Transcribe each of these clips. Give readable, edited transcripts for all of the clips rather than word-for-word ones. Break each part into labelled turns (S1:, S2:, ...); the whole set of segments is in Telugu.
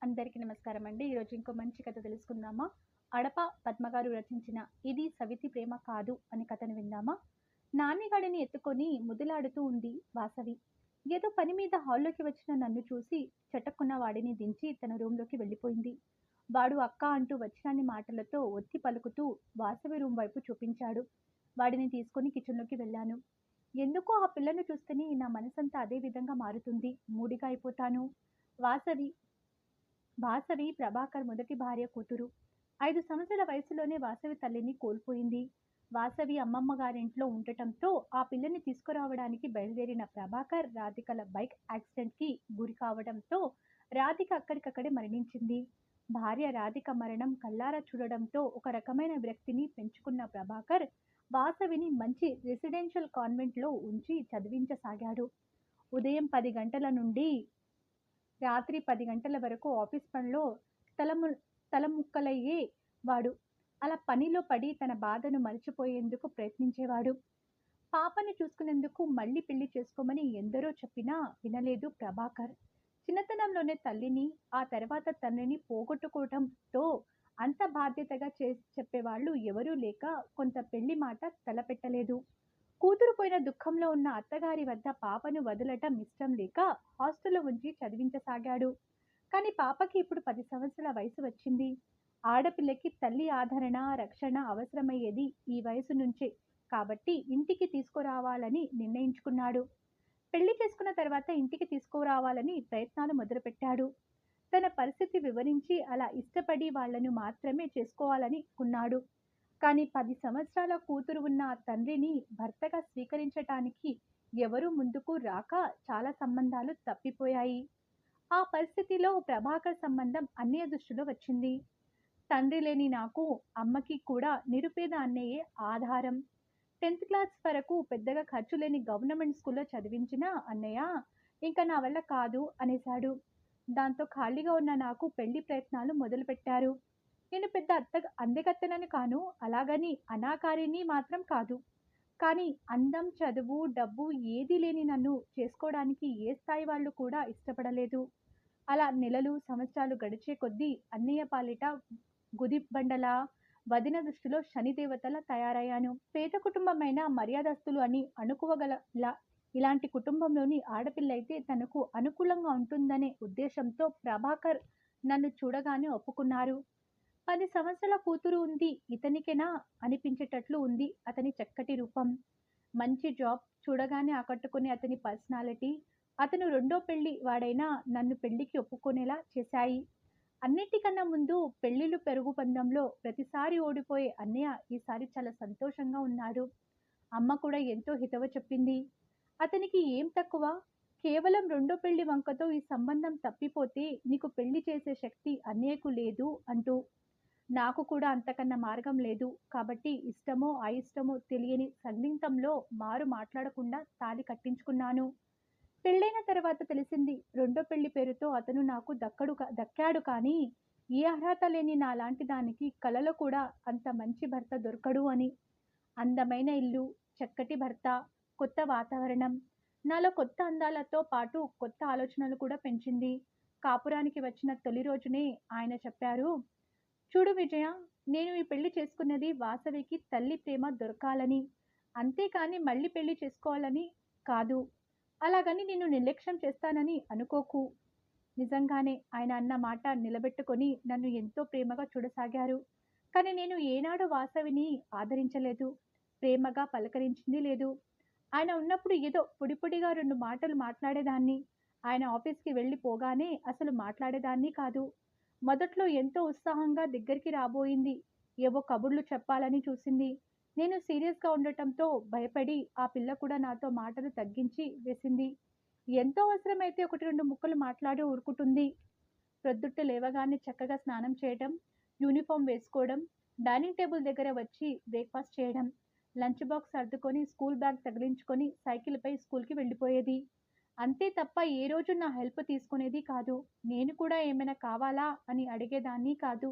S1: అందరికీ నమస్కారం అండి. ఈరోజు ఇంకో మంచి కథ తెలుసుకుందామా? అడప పద్మగారు రచించిన 'ఇది సవితి ప్రేమ కాదు' అనే కథను విందామా? నానిగాడిని ఎత్తుకొని ముద్దులాడుతూ ఉంది వాసవి. ఏదో పని మీద హాల్లోకి వచ్చిన నన్ను చూసి చటుక్కున వాడిని దించి తన రూంలోకి వెళ్ళిపోయింది. వాడు అక్క అంటూ వచ్చినన్ని మాటలతో ఒత్తి పలుకుతూ వాసవి రూం వైపు చూపించాడు. వాడిని తీసుకొని కిచెన్లోకి వెళ్ళాను. ఎందుకో ఆ పిల్లను చూస్తేనే నా మనసంతా అదే విధంగా మారుతుంది. మూడిగా అయిపోతాను. వాసవి వాసవి ప్రభాకర్ మొదటి భార్య కూతురు. 5 సంవత్సరాల వయసులోనే వాసవి తల్లిని కోల్పోయింది. వాసవి అమ్మమ్మ గారింట్లో ఉండటంతో ఆ పిల్లని తీసుకురావడానికి బయలుదేరిన ప్రభాకర్ రాధికల బైక్ యాక్సిడెంట్కి గురి కావడంతో రాధిక అక్కడికక్కడే మరణించింది. భార్య రాధిక మరణం కళ్ళారా చూడడంతో ఒక రకమైన విరక్తిని పెంచుకున్న ప్రభాకర్ వాసవిని మంచి రెసిడెన్షియల్ కాన్వెంట్లో ఉంచి చదివించసాగాడు. ఉదయం 10 గంటల నుండి రాత్రి 10 గంటల వరకు ఆఫీస్ పనిలో తలము తలముక్కలయ్యే వాడు. అలా పనిలో పడి తన బాధను మరిచిపోయేందుకు ప్రయత్నించేవాడు. పాపని చూసుకునేందుకు మళ్ళీ పెళ్లి చేసుకోమని ఎందరో చెప్పినా వినలేదు ప్రభాకర్. చిన్నతనంలోనే తల్లిని, ఆ తర్వాత తండ్రిని పోగొట్టుకోవడంతో అంత బాధ్యతగా చెప్పేవాళ్ళు ఎవరూ లేక కొంత పెళ్లి మాట తలపెట్టలేదు. కూతురు పోయిన దుఃఖంలో ఉన్న అత్తగారి వద్ద పాపను వదలటం ఇష్టం లేక హాస్టల్లో ఉంచి చదివించసాగాడు. కానీ పాపకి ఇప్పుడు 10 సంవత్సరాల వయసు వచ్చింది. ఆడపిల్లకి తల్లి ఆదరణ, రక్షణ అవసరమయ్యేది ఈ వయసు నుంచే కాబట్టి ఇంటికి తీసుకురావాలని నిర్ణయించుకున్నాడు. పెళ్లి చేసుకున్న తర్వాత ఇంటికి తీసుకురావాలని ప్రయత్నాలు మొదలుపెట్టాడు. తన పరిస్థితి వివరించి అలా ఇష్టపడి వాళ్లను మాత్రమే చేసుకోవాలని కున్నాడు. కానీ 10 సంవత్సరాల కూతురు ఉన్న ఆ తండ్రిని భర్తగా స్వీకరించటానికి ఎవరూ ముందుకు రాక చాలా సంబంధాలు తప్పిపోయాయి. ఆ పరిస్థితిలో ప్రభాకర్ సంబంధం అన్నయ్య దృష్టిలో వచ్చింది. తండ్రి లేని నాకు, అమ్మకి కూడా నిరుపేద అన్నయ్యే ఆధారం. 10th క్లాస్ వరకు పెద్దగా ఖర్చు లేని గవర్నమెంట్ స్కూల్లో చదివించిన అన్నయ్య ఇంకా నా వల్ల కాదు అనేశాడు. దాంతో ఖాళీగా ఉన్న నాకు పెళ్లి ప్రయత్నాలు మొదలుపెట్టారు. నేను పెద్ద అందగత్తెనని కాను, అలాగని అనాకారిని మాత్రం కాదు. కానీ అందం, చదువు, డబ్బు ఏదీ లేని నన్ను చేసుకోవడానికి ఏ స్థాయి వాళ్ళు కూడా ఇష్టపడలేదు. అలా నెలలు, సంవత్సరాలు గడిచే కొద్దీ అన్నయ్య పాలిట గుదిబండలా, వదిన దృష్టిలో శనిదేవతలా తయారయ్యాను. పేద కుటుంబమైన మర్యాదస్తులు అని అనుకోగల ఇలాంటి కుటుంబంలోని ఆడపిల్లయితే తనకు అనుకూలంగా ఉంటుందనే ఉద్దేశంతో ప్రభాకర్ నన్ను చూడగానే ఒప్పుకున్నారు. 10 సంవత్సరాల కూతురు ఉంది ఇతనికేనా అనిపించేటట్లు ఉంది అతని చక్కటి రూపం. మంచి జాబ్, చూడగానే ఆకట్టుకునే అతని పర్సనాలిటీ, అతను రెండో పెళ్లి వాడైనా నన్ను పెళ్లికి ఒప్పుకునేలా చేశాయి. అన్నిటికన్నా ముందు పెళ్లిళ్ళు పెరుగు పందెంలో ప్రతిసారి ఓడిపోయే అన్నయ్య ఈసారి చాలా సంతోషంగా ఉన్నాడు. అమ్మ కూడా ఎంతో హితవు చెప్పింది. అతనికి ఏం తక్కువ? కేవలం రెండో పెళ్లి వంకతో ఈ సంబంధం తప్పిపోతే నీకు పెళ్లి చేసే శక్తి అన్నయ్యకు లేదు అంటూ. నాకు కూడా అంతకన్నా మార్గం లేదు కాబట్టి ఇష్టమో అయిష్టమో తెలియని సందిగ్ధంలో మాట్లాడకుండా తాళి కట్టించుకున్నాను. పెళ్ళైన తర్వాత తెలిసింది రెండో పెళ్లి పేరుతో అతను నాకు దక్కాడు కానీ ఏ అర్హత లేని నాలాంటి దానికి కలలో కూడా అంత మంచి భర్త దొరకడు అని. అందమైన ఇల్లు, చక్కటి భర్త, కొత్త వాతావరణం నాలో కొత్త అందాలతో పాటు కొత్త ఆలోచనలు కూడా పెంచింది. కాపురానికి వచ్చిన తొలి రోజునే ఆయన చెప్పారు, చూడు విజయ, నేను ఈ పెళ్లి చేసుకున్నది వాసవికి తల్లి ప్రేమ దొరకాలని, అంతేకాని మళ్ళీ పెళ్లి చేసుకోవాలని కాదు. అలాగని నేను నిర్లక్ష్యం చేస్తానని అనుకోకు. నిజంగానే ఆయన అన్న మాట నిలబెట్టుకొని నన్ను ఎంతో ప్రేమగా చూడసాగారు. కానీ నేను ఏనాడు వాసవిని ఆదరించలేదు, ప్రేమగా పలకరించింది లేదు. ఆయన ఉన్నప్పుడు ఏదో పొడిపొడిగా 2 మాటలు మాట్లాడేదాన్ని. ఆయన ఆఫీస్కి వెళ్ళిపోగానే అసలు మాట్లాడేదాన్ని కాదు. మొదట్లో ఎంతో ఉత్సాహంగా దగ్గరికి రాబోయింది. ఏవో కబుర్లు చెప్పాలని చూసింది. నేను సీరియస్గా ఉండటంతో భయపడి ఆ పిల్ల కూడా నాతో మాటలు తగ్గించి వేసింది. ఎంతో అవసరమైతే 1-2 ముక్కలు మాట్లాడి ఊరుకుంటుంది. ప్రొద్దుట లేవగానే చక్కగా స్నానం చేయడం, యూనిఫామ్ వేసుకోవడం, డైనింగ్ టేబుల్ దగ్గర వచ్చి బ్రేక్ఫాస్ట్ చేయడం, లంచ్ బాక్స్ సర్దుకొని స్కూల్ బ్యాగ్ తగిలించుకొని సైకిల్పై స్కూల్కి వెళ్ళిపోయేది. అంతే తప్ప ఏ రోజు నా హెల్ప్ తీసుకునేది కాదు. నేను కూడా ఏమైనా కావాలా అని అడిగేదాన్ని కాదు.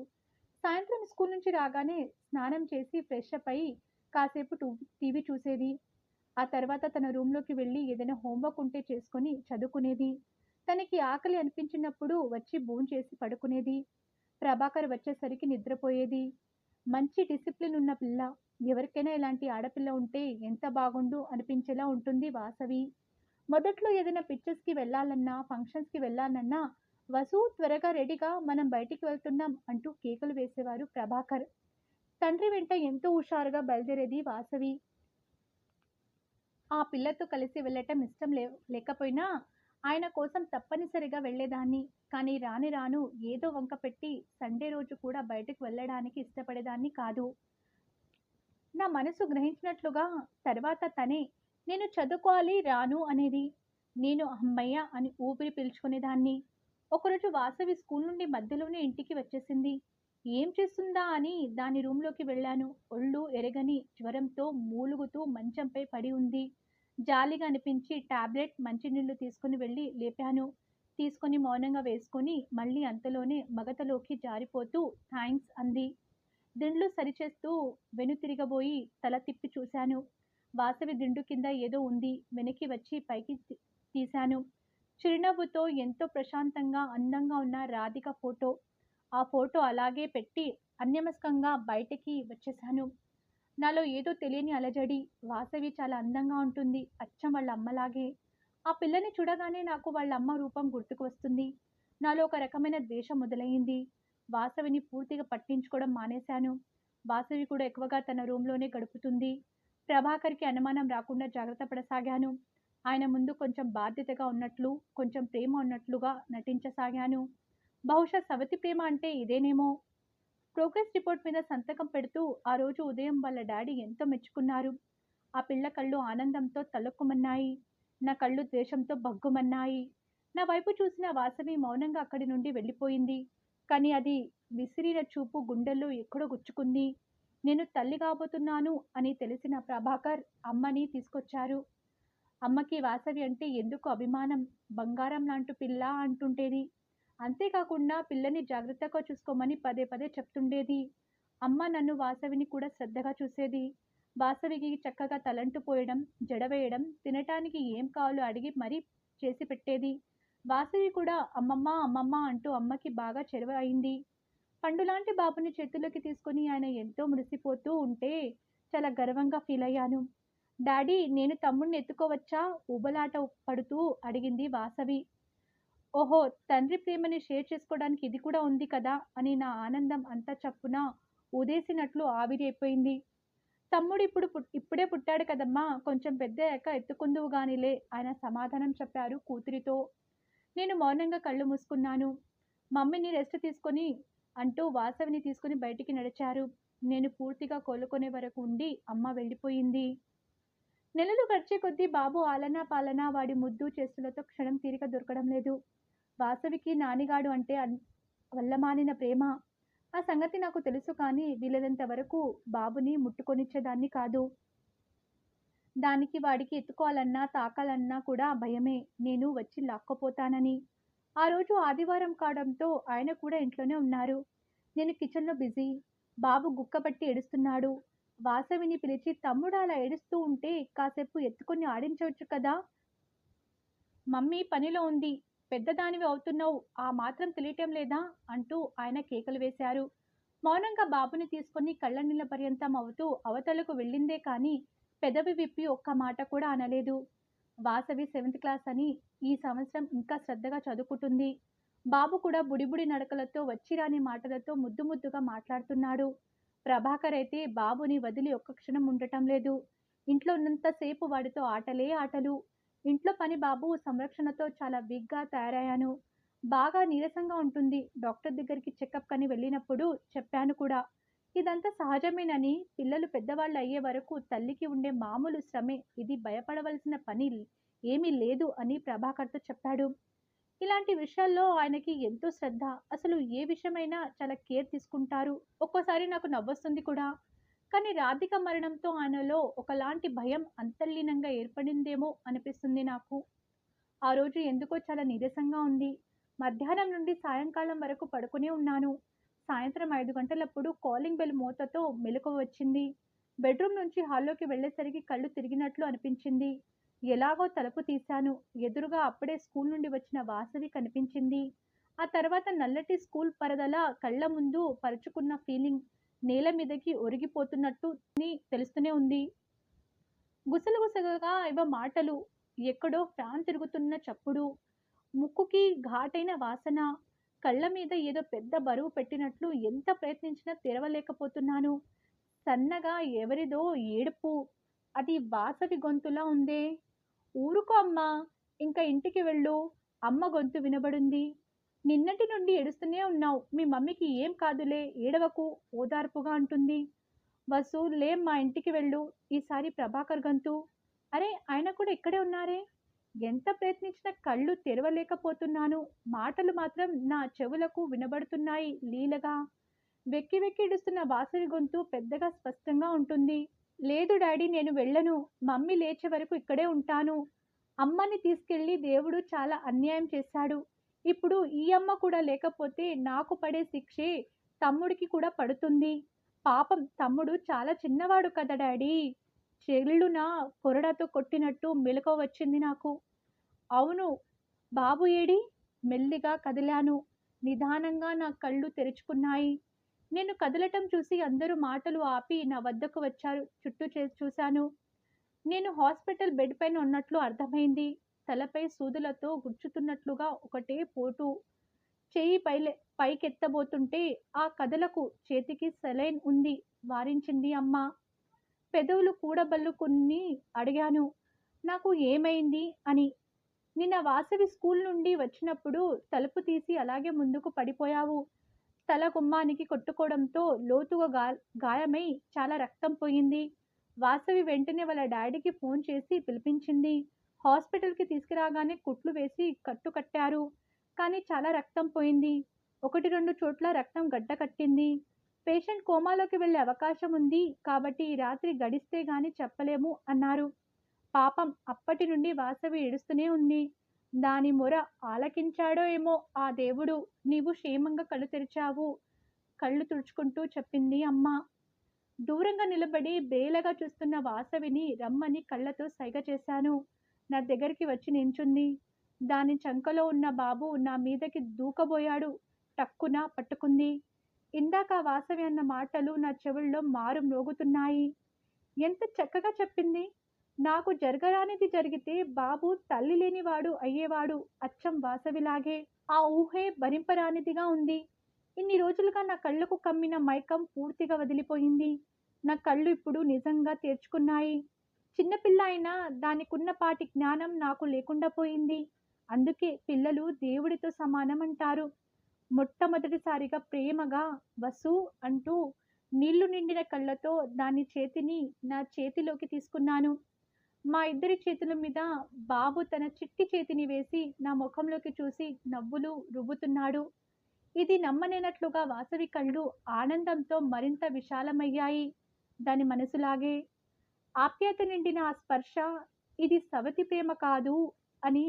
S1: సాయంత్రం స్కూల్ నుంచి రాగానే స్నానం చేసి ఫ్రెష్ అప్ అయి కాసేపు టీవీ చూసేది. ఆ తర్వాత తన రూమ్లోకి వెళ్ళి ఏదైనా హోంవర్క్ ఉంటే చేసుకొని చదువుకునేది. తనకి ఆకలి అనిపించినప్పుడు వచ్చి భోంచేసి పడుకునేది. ప్రభాకర్ వచ్చేసరికి నిద్రపోయేది. మంచి డిసిప్లిన్ ఉన్న పిల్ల. ఎవరికైనా ఇలాంటి ఆడపిల్ల ఉంటే ఎంత బాగుండు అనిపించేలా ఉంటుంది వాసవి. మొదట్లో ఏదైనా పిక్చర్స్‌కి వెళ్ళాలన్నా, ఫంక్షన్స్‌కి వెళ్ళాలన్నా, "వసు త్వరగా రెడీగా మనం బయటికి వెళ్తున్నాం" అంటూ కేకలు వేసేవారు ప్రభాకర్. తండ్రి వెంట ఎంతో హుషారుగా బయలుదేరేది వాసవి. ఆ పిల్లతో కలిసి వెళ్ళటం ఇష్టం లేకపోయినా ఆయన కోసం తప్పనిసరిగా వెళ్ళేదాన్ని. కానీ రాను రాను ఏదో వంక పెట్టి సండే రోజు కూడా బయటకు వెళ్ళడానికి ఇష్టపడేదాన్ని కాదు. నా మనసు గ్రహించినట్లుగా తర్వాత తనే నేను చదువుకోవాలి రాను అనేది. నేను హమ్మయ్య అని ఊపిరి పీల్చుకునేదాన్ని. ఒకరోజు వాసవి స్కూల్ నుండి మధ్యలోనే ఇంటికి వచ్చేసింది. ఏం చేస్తుందా అని దాని రూంలోకి వెళ్ళాను. ఒళ్ళు ఎరగని జ్వరంతో మూలుగుతూ మంచంపై పడి ఉంది. జాలిగా అనిపించి టాబ్లెట్ మంచినీళ్లు తీసుకుని వెళ్ళి లేపాను. తీసుకొని మౌనంగా వేసుకొని మళ్ళీ అంతలోనే మగతలోకి జారిపోతూ థ్యాంక్స్ అంది. దిండ్లు సరిచేస్తూ వెనుతిరగబోయి తల తిప్పి చూశాను. వాసవి దిండు కింద ఏదో ఉంది. వెనక్కి వచ్చి పైకి తీశాను. చిరునవ్వుతో ఎంతో ప్రశాంతంగా అందంగా ఉన్న రాధిక ఫోటో. ఆ ఫోటో అలాగే పెట్టి అన్యమస్కంగా బయటికి వచ్చేశాను. నాలో ఏదో తెలియని అలజడి. వాసవి చాలా అందంగా ఉంటుంది. అచ్చం వాళ్ళ అమ్మలాగే. ఆ పిల్లని చూడగానే నాకు వాళ్ళ అమ్మ రూపం గుర్తుకు వస్తుంది. నాలో ఒక రకమైన ద్వేషం మొదలయ్యింది. వాసవిని పూర్తిగా పట్టించుకోవడం మానేశాను. వాసవి కూడా ఎక్కువగా తన రూంలోనే గడుపుతుంది. ప్రభాకర్‌కి అనుమానం రాకుండా జాగ్రత్త పడసాగాను. ఆయన ముందు కొంచెం బాధ్యతగా ఉన్నట్లు, కొంచెం ప్రేమ ఉన్నట్లుగా నటించసాగాను. బహుశా సవతి ప్రేమ అంటే ఇదేనేమో! ప్రోగ్రెస్ రిపోర్ట్ మీద సంతకం పెడుతూ ఆ రోజు ఉదయం వాళ్ళ డాడీ ఎంతో మెచ్చుకున్నారు. ఆ పిల్ల కళ్ళు ఆనందంతో తళుక్కుమన్నాయి. నా కళ్ళు ద్వేషంతో భగ్గుమన్నాయి. నా వైపు చూసిన వాసవి మౌనంగా అక్కడి నుండి వెళ్ళిపోయింది. కానీ అది విసిరిన చూపు గుండెల్లో ఎక్కడో గుచ్చుకుంది. నేను తల్లి కాబోతున్నాను అని తెలిసిన ప్రభాకర్ అమ్మని తీసుకొచ్చారు. అమ్మకి వాసవి అంటే ఎందుకు అభిమానం. బంగారం లాంటి పిల్ల అంటుంటేది. అంతేకాకుండా పిల్లని జాగ్రత్తగా చూసుకోమని పదే పదే చెప్తుండేది. అమ్మ నన్ను వాసవిని కూడా శ్రద్ధగా చూసేది. వాసవికి చక్కగా తలంటు పోయడం, జడ వేయడం, తినటానికి ఏం కావాలో అడిగి మరీ చేసి పెట్టేది. వాసవి కూడా అమ్మమ్మ అమ్మమ్మ అంటూ అమ్మకి బాగా చెరువ అయింది. పండులాంటి బాబుని చేతుల్లోకి తీసుకొని ఆయన ఎంతో మురిసిపోతూ ఉంటే చాలా గర్వంగా ఫీల్ అయ్యాను. డాడీ నేను తమ్ముడిని ఎత్తుకోవచ్చా? ఊబలాట పడుతూ అడిగింది వాసవి. ఓహో! తండ్రి ప్రేమని షేర్ చేసుకోవడానికి ఇది కూడా ఉంది కదా! అని నా ఆనందం అంతా చప్పున ఊదేసినట్లు ఆవిరి అయిపోయింది. తమ్ముడు ఇప్పుడే పుట్టాడు కదమ్మా! కొంచెం పెద్దయ్యాక ఎత్తుకుందువు గానిలే ఆయన సమాధానం చెప్పారు కూతురితో. నేను మౌనంగా కళ్ళు మూసుకున్నాను. మమ్మీని రెస్ట్ తీసుకొని అంటూ వాసవిని తీసుకొని బయటికి నడిచారు. నేను పూర్తిగా కోలుకునే వరకు ఉండి అమ్మ వెళ్ళిపోయింది. నెలలు గడిచే కొద్దీ బాబు ఆలనా పాలనా వాడి ముద్దు చేష్టలతో క్షణం తీరిక దొరకడం లేదు. వాసవికి నానిగాడు అంటే వల్లమానిన ప్రేమ. ఆ సంగతి నాకు తెలుసు కానీ వీలైనంత వరకు బాబుని ముట్టుకొనిచ్చేదాన్ని కాదు. దానికి వాడికి ఎత్తుకోవాలన్నా, తాకాలన్నా కూడా భయమే. నేను వచ్చి లాక్కపోతానని. ఆ రోజు ఆదివారం కావడంతో ఆయన కూడా ఇంట్లోనే ఉన్నారు. నేను కిచెన్‌లో బిజీ. బాబు గుక్కపట్టి ఏడుస్తున్నాడు. వాసవిని పిలిచి తమ్ముడు అలా ఏడుస్తూ ఉంటే కాసేపు ఎత్తుకొని ఆడించవచ్చు కదా! మమ్మీ పనిలో ఉంది. పెద్దదానివి అవుతున్నావు. ఆ మాత్రం తెలియటం లేదా? అంటూ ఆయన కేకలు వేశారు. మౌనంగా బాబుని తీసుకొని కళ్ళనీళ్ల పర్యంతం అవుతూ అవతలకు వెళ్ళిందే కానీ పెదవి విప్పి ఒక్క మాట కూడా అనలేదు. వాసవి సెవెంత్ క్లాస్ అని ఈ సంవత్సరం ఇంకా శ్రద్ధగా చదువుకుంటుంది. బాబు కూడా బుడిబుడి నడకలతో వచ్చిరాని మాటలతో ముద్దు ముద్దుగా మాట్లాడుతున్నాడు. ప్రభాకర్ అయితే బాబుని వదిలి ఒక్క క్షణం ఉండటం లేదు. ఇంట్లో ఉన్నంతసేపు వాడితో ఆటలే ఆటలు. ఇంట్లో పని బాబు సంరక్షణతో చాలా వీక్‌గా తయారయ్యాను. బాగా నీరసంగా ఉంటుంది. డాక్టర్ దగ్గరికి చెకప్ కని వెళ్ళినప్పుడు చెప్పాను కూడా. ఇదంతా సహజమేనని, పిల్లలు పెద్దవాళ్ళు అయ్యే వరకు తల్లికి ఉండే మామూలు శ్రమే. ఇది భయపడవలసిన పని ఏమీ లేదు అని ప్రభాకర్‌తో చెప్పాడు. ఇలాంటి విషయాల్లో ఆయనకి ఎంతో శ్రద్ధ. అసలు ఏ విషయమైనా చాలా కేర్ తీసుకుంటారు. ఒక్కోసారి నాకు నవ్వొస్తుంది కూడా. కానీ రాధిక మరణంతో ఆయనలో ఒకలాంటి భయం అంతర్లీనంగా ఏర్పడిందేమో అనిపిస్తుంది నాకు. ఆ రోజు ఎందుకో చాలా నీరసంగా ఉంది. మధ్యాహ్నం నుండి సాయంకాలం వరకు పడుకునే ఉన్నాను. సాయంత్రం 5 గంటలప్పుడు కాలింగ్ బెల్ మోతతో మెలకువ వచ్చింది. బెడ్‌రూమ్ నుంచి హాల్లోకి వెళ్ళేసరికి కళ్ళు తిరిగినట్లు అనిపించింది. ఎలాగో తలుపు తీశాను. ఎదురుగా అప్పుడే స్కూల్ నుండి వచ్చిన వాసవి కనిపించింది. ఆ తర్వాత నల్లటి స్కూల్ పరదల కళ్ళ ముందు పరుచుకున్న ఫీలింగ్ నేల మీదకి ఒరిగిపోతున్నట్టు తెలుస్తూనే ఉంది. గుసగుసగా ఏవో మాటలు, ఎక్కడో ఫ్యాన్ తిరుగుతున్న చప్పుడు, ముక్కుకి ఘాటైన వాసన, కళ్ళ మీద ఏదో పెద్ద బరువు పెట్టినట్లు ఎంత ప్రయత్నించినా తెరవలేకపోతున్నాను. సన్నగా ఎవరిదో ఏడుపు. అది వాసవి గొంతులా ఉందే. ఊరుకో అమ్మా! ఇంక ఇంటికి వెళ్ళు. అమ్మ గొంతు వినబడింది. నిన్నటి నుండి ఏడుస్తూనే ఉన్నావు. మీ మమ్మీకి ఏం కాదులే ఏడవకు ఓదార్పుగా అంటుంది. వసు లేమ్మా ఇంటికి వెళ్ళు. ఈసారి ప్రభాకర్ గొంతు. అరే ఆయన కూడా ఇక్కడే ఉన్నారే. ఎంత ప్రయత్నించినా కళ్ళు తెరవలేకపోతున్నాను. మాటలు మాత్రం నా చెవులకు వినబడుతున్నాయి లీలగా. వెక్కి వెక్కి ఏడుస్తున్న వాసవి గొంతు పెద్దగా స్పష్టంగా ఉంటుంది. లేదు డాడీ నేను వెళ్ళను. మమ్మీ లేచే వరకు ఇక్కడే ఉంటాను. అమ్మని తీసుకెళ్ళి దేవుడు చాలా అన్యాయం చేశాడు. ఇప్పుడు ఈ అమ్మ కూడా లేకపోతే నాకు పడే శిక్షే తమ్ముడికి కూడా పడుతుంది. పాపం తమ్ముడు చాలా చిన్నవాడు కదా డాడీ. చెల్లున కొరడాతో కొట్టినట్టు మెలకువ వచ్చింది నాకు. అవును. బాబు ఏడి? మెల్లిగా కదిలాను. నిదానంగా నా కళ్ళు తెరుచుకున్నాయి. నేను కదలటం చూసి అందరూ మాటలు ఆపి నా వద్దకు వచ్చారు. చుట్టూ చూశాను. నేను హాస్పిటల్ బెడ్ పైన ఉన్నట్లు అర్థమైంది. తలపై సూదులతో గుచ్చుతున్నట్లుగా ఒకటే పోటు. చెయ్యి పైకెత్తబోతుంటే ఆ కదలకు చేతికి సెలైన్ ఉంది వారించింది అమ్మ. పెదవులు కూడబల్లుకుని అడిగాను, నాకు ఏమైంది అని. నిన్న వాసవి స్కూల్ నుండి వచ్చినప్పుడు తలుపు తీసి అలాగే ముందుకు పడిపోయావు. తల గుమ్మానికి కొట్టుకోవడంతో లోతుగా గాయమై చాలా రక్తం పోయింది. వాసవి వెంటనే వాళ్ళ డాడీకి ఫోన్ చేసి పిలిపించింది. హాస్పిటల్కి తీసుకురాగానే కుట్లు వేసి కట్టు కట్టారు. కానీ చాలా రక్తం పోయింది. 1-2 చోట్ల రక్తం గడ్డ కట్టింది. పేషెంట్ కోమాలోకి వెళ్ళే అవకాశం ఉంది కాబట్టి ఈ రాత్రి గడిస్తే గాని చెప్పలేము అన్నారు. పాపం అప్పటి నుండి వాసవి ఏడుస్తూనే ఉంది. దాని మొర ఆలకించాడో ఏమో ఆ దేవుడు. నీవు క్షేమంగా కళ్ళు తెరిచావు. కళ్ళు తుడుచుకుంటూ చెప్పింది అమ్మ. దూరంగా నిలబడి బేలగా చూస్తున్న వాసవిని రమ్మని కళ్ళతో సైగ చేశాను. నా దగ్గరికి వచ్చి నించుంది. దాని చంకలో ఉన్న బాబు నా మీదకి దూకబోయాడు. టక్కున పట్టుకుంది. ఇందాక వాసవి అన్న మాటలు నా చెవుల్లో మారు మ్రోగుతున్నాయి. ఎంత చక్కగా చెప్పింది. నాకు జరగరానిది జరిగితే బాబు తల్లి లేనివాడు అయ్యేవాడు. అచ్చం వాసవిలాగే. ఆ ఊహే భరింపరానిదిగా ఉంది. ఇన్ని రోజులుగా నా కళ్ళకు కమ్మిన మైకం పూర్తిగా వదిలిపోయింది. నా కళ్ళు ఇప్పుడు నిజంగా తెరుచుకున్నాయి. చిన్నపిల్ల అయినా దానికున్నపాటి జ్ఞానం నాకు లేకుండా పోయింది. అందుకే పిల్లలు దేవుడితో సమానం అంటారు. మొట్టమొదటిసారిగా ప్రేమగా వసు అంటూ నీళ్లు నిండిన కళ్ళతో దాని చేతిని నా చేతిలోకి తీసుకున్నాను. మా ఇద్దరి చేతుల మీద బాబు తన చిట్టి చేతిని వేసి నా ముఖంలోకి చూసి నవ్వులు రువ్వుతున్నాడు. ఇది నమ్మలేనట్లుగా వాసవి కళ్ళు ఆనందంతో మరింత విశాలమయ్యాయి. దాని మనసులాగే. ఆప్యాయత నిండిన ఆ స్పర్శ ఇది సవతి ప్రేమ కాదు అని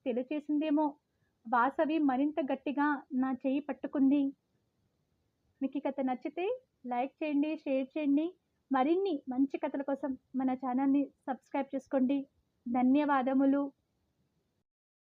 S1: తెలియచేసిందేమో. వాసవి మరింత గట్టిగా నా చెయ్యి పట్టుకుంది. మీకు ఈ కథ నచ్చితే లైక్ చేయండి, షేర్ చేయండి. మరిన్ని మంచి కథల కోసం మన ఛానల్ని సబ్స్క్రైబ్ చేసుకోండి. ధన్యవాదములు.